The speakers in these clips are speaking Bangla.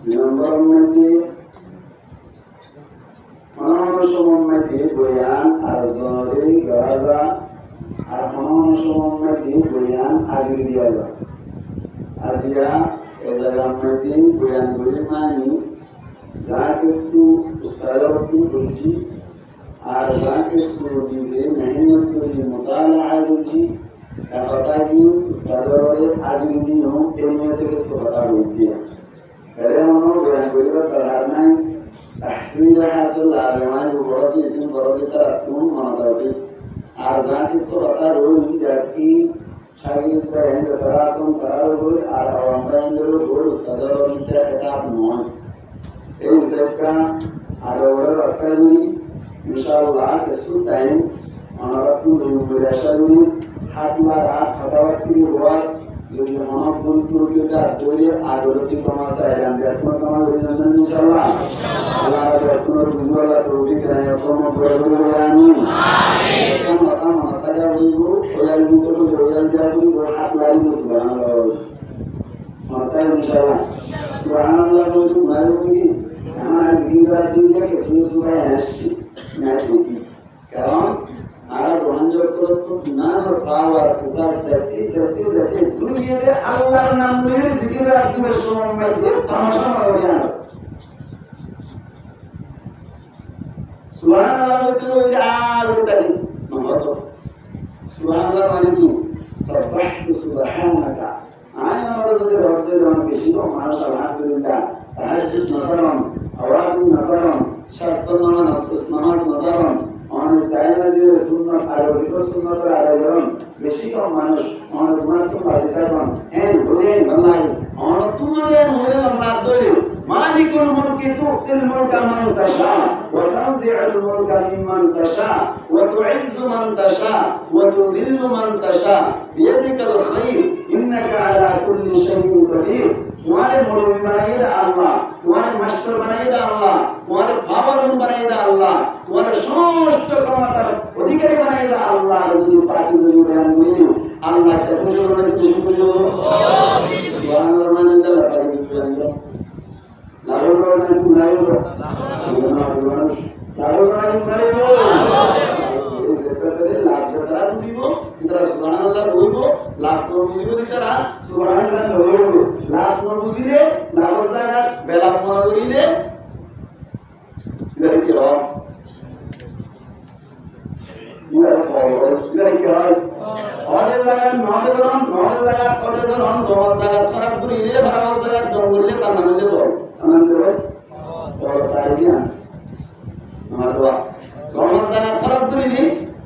নম্বর মধ্যে মধ্যে বয়ান আর জরে গাজা আর মধ্যে বয়ান আজির দিয়া আজিয়া এ জায়গার মধ্যে বয়ান করে মানি যা কিছু উস্তাদী বলছি আর যা কিছু নিজে মেহনত করে মোতালা করছি কথা কি উস্তাদরে আজির দিন এই নিয়ে থেকে কথা বলছি এর মনে বয়ান করিবার দরকার নাই تحسين حاصل العلمان وبراسي اسم برادي تركون مناطاسي أرزان السلطة روي جاكي شاكين سرين تراسون تراول على أوامبين درو بول استدارو بيتا خطاب نوان إيه سبكا على ورد أكادي إن شاء الله كسو تايم أنا ربطو بيوبراشاوي حتلا رات خطاوكي رواد যদি মহাপুর তুর্কিতে আদরে আদরতি কমাসা এলাম যত্ন কমা বলেছেন ইনশাআল্লাহ আল্লাহ যত্ন বুঝওয়ালা তৌফিক দেয় কম করে আমিন আমিন কথা মাতায়া বলবো ওয়াল দুটো ওয়াল জাবি ওয়া হাত লাগি সুবহানাল্লাহ মাতায়া ইনশাআল্লাহ সুবহানাল্লাহ বলি মারুকি আমার জিকির দিন থেকে সুসুবাই আসছি না ঠিক কারণ আর গ্রহণযোগ্যত্ব জ্ঞান ও পাওয়ার প্রকাশ যেতে দুনিয়াতে আল্লাহর নাম নিয়ে জিকির রাখতে সময় মধ্যে তামাশা হয়ে যায় সুবহানাল্লাহ বলতে ওই আগুটাই নহত সুবহানাল্লাহ মানে কি সাব্বাহতু সুবহানাকা আয় আমরা যদি রব্দের নাম বেশি তো মাশাআল্লাহ আলহামদুলিল্লাহ তাহাজ্জুদ নাসারাম আওয়াজ নাসারাম শাস্ত্র নামাজ নাসারাম অনেক টাইমে যে সুন্নাত আর কিছু সুন্নাতের আয়োজন বেশি কম মানুষ অনেক মানুষ কাছে থাকুন এন বলেন বাংলায় অনেক তুমলেন হলে আমরা দইলে মালিকুল মুলকি তুতিল মুলকা মান তাশা ওয়া তানজিউল মুলকা মিম্মান তাশা ওয়া তুইজ্জু মান তাশা ওয়া তুযিল্লু মান তাশা বিয়াদিকাল খায়র ইন্নাকা আলা কুল্লি শাইইন কাদির तुम्हारे मुरब्बी बनाएगा अल्लाह तुम्हारे मास्टर बनाएगा अल्लाह तुम्हारे पावर बनाएगा अल्लाह तुम्हारे समस्त क्षमतार अधिकारी बनाएगा अल्लाह যদি পাকি যদি বয়ান করি আল্লাহ কে খুশি করে খুশি খুশি সুবহানাল্লাহ মানে আল্লাহ পাকি যদি বয়ান করো লাগো না তুমি লাগো লাগো না তুমি লাগো এই সেক্টরে লাখ সেক্টর বুঝিব ইতরা সুবহানাল্লাহ হইব লাখ তো বুঝিব দিতারা সুবহানাল্লাহ হইব লাখ ন বুঝিলে লাখ জায়গা বেলা মনে করিলে এর কি হয় এর কি হয় আমাদের জায়গা নদে জায়গা কত ধরন দশ জায়গা খারাপ করিলে খারাপ জায়গা জম করলে তার নামে দেব আনন্দ হয় বড় তাই না আমার বাবা দশ জায়গা খারাপ করিলে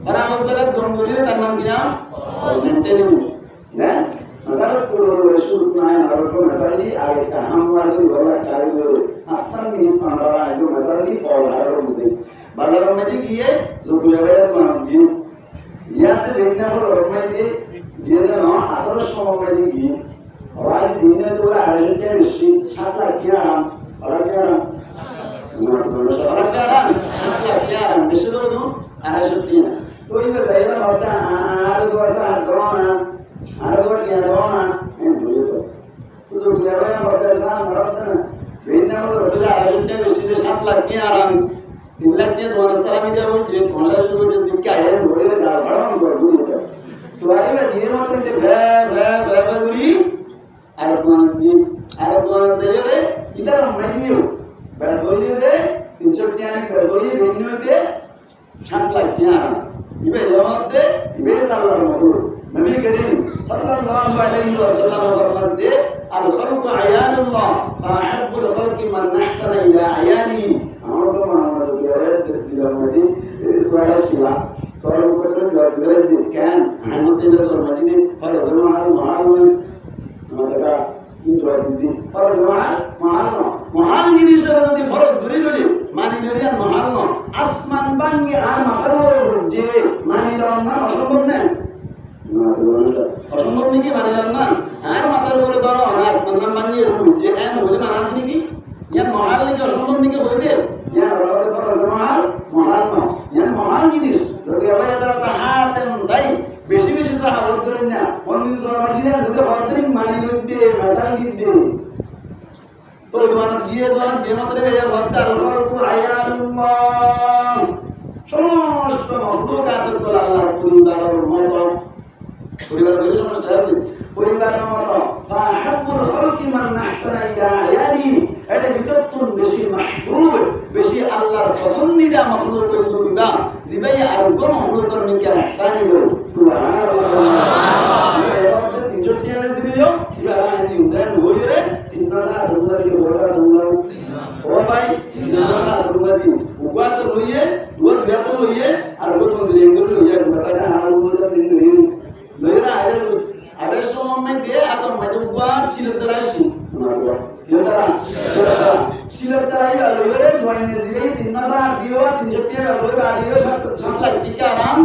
খারাপ জায়গা জম করিলে তার নাম কি নাম মেন্টালি না masalah turun Rasul naik harus masalah ini ada tahaman itu orang cari dulu asal ini pandara itu masalah ini fall harus muslim bazar में किए जुगुले वाला मानव ये या तो देखना हो रोड में ये ना असर समय में की और दुनिया तो बड़ा आयोजन विषय 7 लाख क्या और क्या और क्या विषय तो आयोजन तो ये बताइए ना होता है तो ऐसा drone ada buat dia dona begitu itu level yang berkesan merawatnya bina kalau betul ada mesti 7 lakh nya orang 3 lakh nya dona salami dia pun je konser itu je dikya ya boleh enggak bawang suatu itu suara में dia macam itu beb guri Arab saya kita menu bas hoye de inchoknya ni bas hoye menu de 7 lakh nya ibe jawab de ibe talar mahur नबी करीम सल्लल्लाहु अलैहि वसल्लम फरमाते الخلق عيان الله فأحب الخلق من أحسن إلى عيانه أمرك ما أمرك بيرد اليومدي سؤال الشيعة سؤال مكتر بيرد كان حمد الناس والمجيد فرزنا على المعلم ما تبع جواب الدين فرزنا معلم جنس الذي فرز دريدولي ما ندري المعلم أسمان بانجي عن مكرور جي ما ندري أننا أشربنا অসম্ভব নাকি মানিলাম না আর মাথার উপরে ধরো আনাস নাম বানিয়ে রুই যে এন বলে মানাস নাকি ইয়ান মহাল নাকি অসম্ভব নাকি হইতে ইয়ান রবাতে ফরজ মহাল না ইয়ান মহাল জিনিস যদি আবার তারা হাতেন দাই বেশি বেশি সাহাবত করেন না অন্য সরমাটিরা যদি হতরিন মানি লইতে মাসাল দিতে তো দোয়ান দিয়ে মাত্র বেয়ে ভক্তার খলকু আয়াল্লাহ সমস্ত মখলুকাত গুলো আল্লাহর পরিবারের মতো পরিবারের বেশি সমস্যা আছে পরিবারের মতো ফাহাব্বুল খলকি মান আহসানা ইলা আয়ালি এটা বিতত্তুন বেশি মাহবুব বেশি আল্লাহর পছন্দিদা মখলুকের দুইবা জিবাই আর কোন মখলুকের নিকে আহসানি হল সুবহানাল্লাহ তিনজোটি আনে জিবিও কিবার আনি উদান হইরে তিনটা দুনারি বজার দুনাও ও ভাই তিনটা দুনারি উগাত লইয়ে দুয়াত লইয়ে আর গোতন জিঙ্গর লইয়ে গোটা আর উগা দিন লইরা আবে সময় দিয়ে আতম মাদু উগাত সিলতরাশি Yodara, Shilatara, Yore, Dwayne Zivi, Tinasa, Dio, Tinjaki, Adio, Shanta, Pikaram,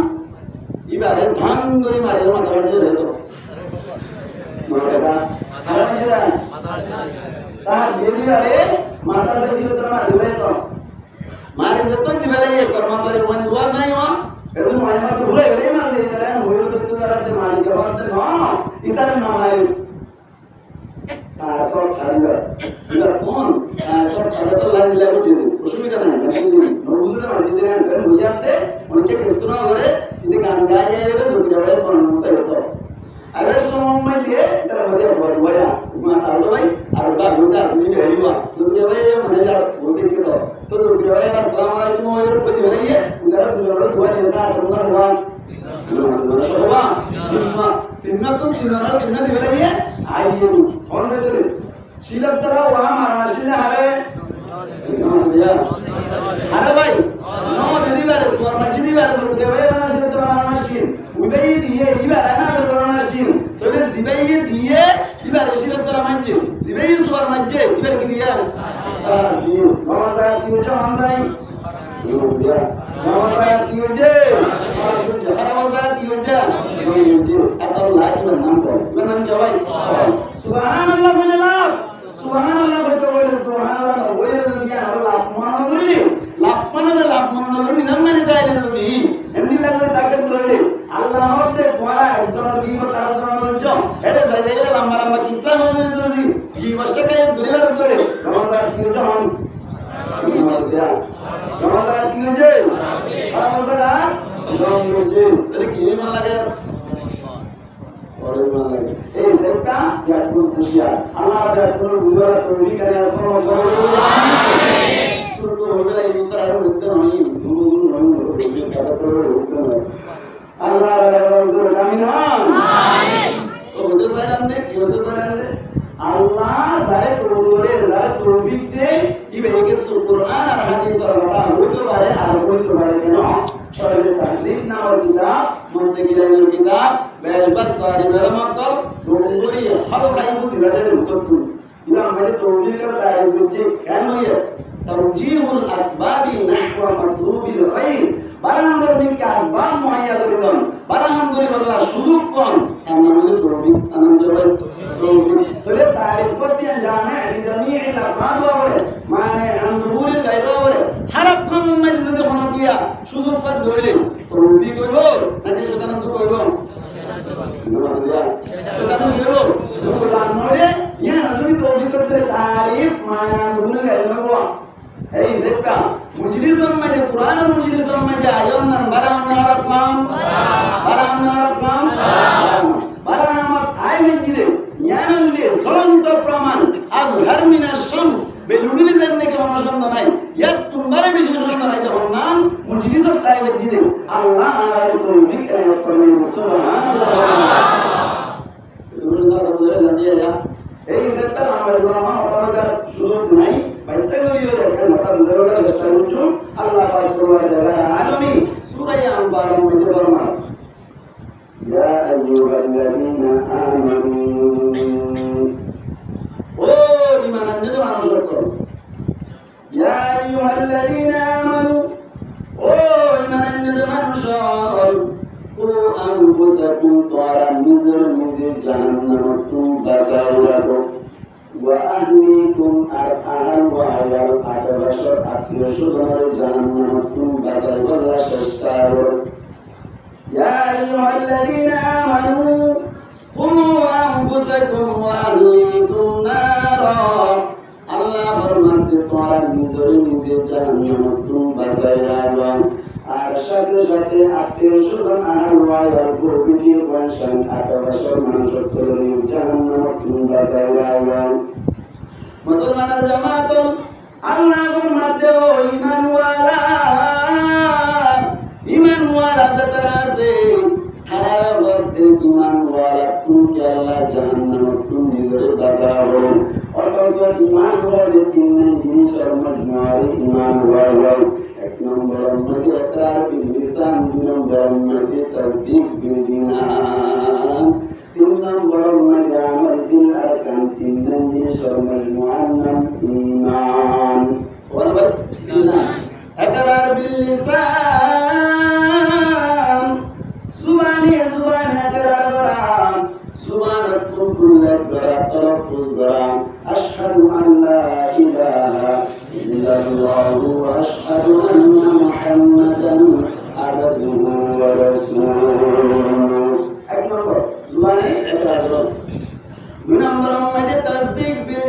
Iba, Tanguri Maria, Matadio. Sah, Yedivare, Matasa Shilatara, Dureto. Maria, the Tontivale, Kormasari, one dua Naiva, everyone I have to Hula, Remas, and who will do the Marika, the no, Italy Namais. সব খারিবার এবার কোন সব খারাপ লাইন দিলা করতে অসুবিধা নাই নবুজুরে মাটি দিলেন করে হইয়াতে অনেকে কেসনা করে কিন্তু গান গায় যায় জুকিরা ভাই কোন মত হতো আবার সময় দিয়ে তার মধ্যে বড়ুয়া মা তালো ভাই আর বা গুদা আসনি বেরিবা জুকিরা ভাই মানে যা বলতে কি তো জুকিরা ভাই আসসালামু আলাইকুম ওই রূপতি বানাইয়ে উদারা দুজন দুয়া নিয়ে সা করুনা হুয়া মাশাআল্লাহ তিন্না দিবেলাইয়ে আইয়ে कौन से दिल शीलक तरह वहाँ मारना शीले हरे हरे भाई नौ दीदी बारे स्वर मस्जिदी बारे तो क्या भाई ना शीले तरह मारना शील उबे ये दिए ये बारे ना अगर करना शील तो ये जिबे ये दिए ये बारे शीले तरह मस्जिद जिबे ये स्वर मस्जिद ये बारे किया सार दियो नमाज़ दियो जो हमसाई ये दिया नमाज़ दियो जे हरे नमाज़ दियो जे atau lagi menang jawab subhanallah menelak subhanallah betul subhanallah boleh dia harus lapman naguri ni zaman itu ada lagi ini lagi takkan boleh Allah hote tuara eksonar biwa tarazana nonjo ada saya lama kisah nonjo jiwa sekaya durian betul Ramadan itu jangan Ramadan itu je Ramadan nonjo jadi kini malah lagi এই সেটা ইয়াকুল খুশিয়া আল্লাহ ইয়াকুল গুজরা তৈরি করে কোন শুরু হবে না ইন্তর আর হইতে নয় গুরু নয় কথা করে হইতে নয় আল্লাহ রাব্বুল আলামিন আমিন তো হতে সালামে কি হতে সালামে আল্লাহ যারে করে যারে তৌফিক দে ইবেকে কুরআন আর হাদিস আর কথা হইতে পারে আর হইতে পারে কেন শরীরে তাহজিব নামের কিতাব মুন্তাকিলাইনের কিতাব বেশবাদ তারিবের মতলব ডুঙ্গুরি হল খাই বুঝি রাজার উত্তর ইমাম মেরে তৌফিক করে তারিফ করছে কেন হইয়া তরজিহুল আসবাবি নাহওয়া মাতলুবিল খাইর বারাম্বার মিনকে আসবাব মুহাইয়া করে দেন বারাম করে বললা সুযোগ কোন এমন আমাদের তৌফিক আনন্দ ভাই তৌফিক তাহলে তারিফ করতে জামে লিজামিল আফরাদ ওরে মানে আনজুরুল গায়র ওরে হারাপ কোন মজলিসে কোন কিয়া সুযোগ পদ ধইলে তৌফিক হইব নাকি শয়তান কইব तारीफ माना भूल गए लोगों ऐ ज़ेका मुजलिस में कुरान मुजलिस में आयम नन बराम नारकम बराम आय में किदे यानन ले सलंत प्रमाण आज हर मिना शम्स बेलुडली करने के मनोसंद नहीं या तुम्हारे विषय संद नहीं जब नाम मुजलिस ताय में किदे अल्लाह आरे तो विक्र करने सुभान अल्लाह এই সেক্টর আমার বাবা আপনাদের সুযোগ নাই বাইতে করিও দেখেন মাথা বুঝাবার চেষ্টা করছো আল্লাহ পাক তোমার দেওয়া আলামিন সূরা আনফাল মধ্যে ফরমান ইয়া আইয়ুহাল্লাযীনা আমানু ও ঈমান আনতে মানুষ করো ইয়া আইয়ুহাল্লাযীনা আমানু ও ঈমান আনতে মানুষ أنفسكم طارا نزر جهنم بسائركم وأهليكم أرحام وعيال أكبشر أكيشر جهنم بسائر الله ششتار يا أيها الذين آمنوا قوا أنفسكم وأهليكم نارا الله মধ্যে তোমরা নিজেরই নিজের জাহান্নাম তুমি বাঁচাইয়া লও আর সাথে সাথে আত্মীয় স্বজন আনার ওয়াইয়ার ভিডিও কনসান আকাশের মানুষের তৈরি জাহান্নাম তুমি বাঁচাইয়া লও মুসলমানের জামাত আল্লাহর মধ্যে ইমানওয়ালা যারা আছে তারা মধ্যে ইমানওয়ালা তুমি আল্লাহ জাহান্নাম তুমি নিজের বাঁচাও অথচ ইমানওয়ালা তিন জিনিসের মধ্যে ইমানওয়ালা এক নম্বরের মধ্যে ইকরার বিল লিসান দুই নম্বরের মধ্যে তাসদীক বিল জিনান তিন নম্বরের মধ্যে আমল বিল আরকান তিন জিনিসের মধ্যে ঈমান ওরা ইকরার বিল লিসান সুবহানে ইকরার করা সুবহানাল্লাহ কুল্লাহ করা তালাফুজ করা আশহাদু আন লা ইলাহা ইল্লাল্লাহু ওয়া আশহাদু আন্না মুহাম্মাদান আবদুহু ওয়া রাসূলুহু এক নম্বর সুবহানে ইকরার দুই নম্বর মধ্যে তাসদীক বিল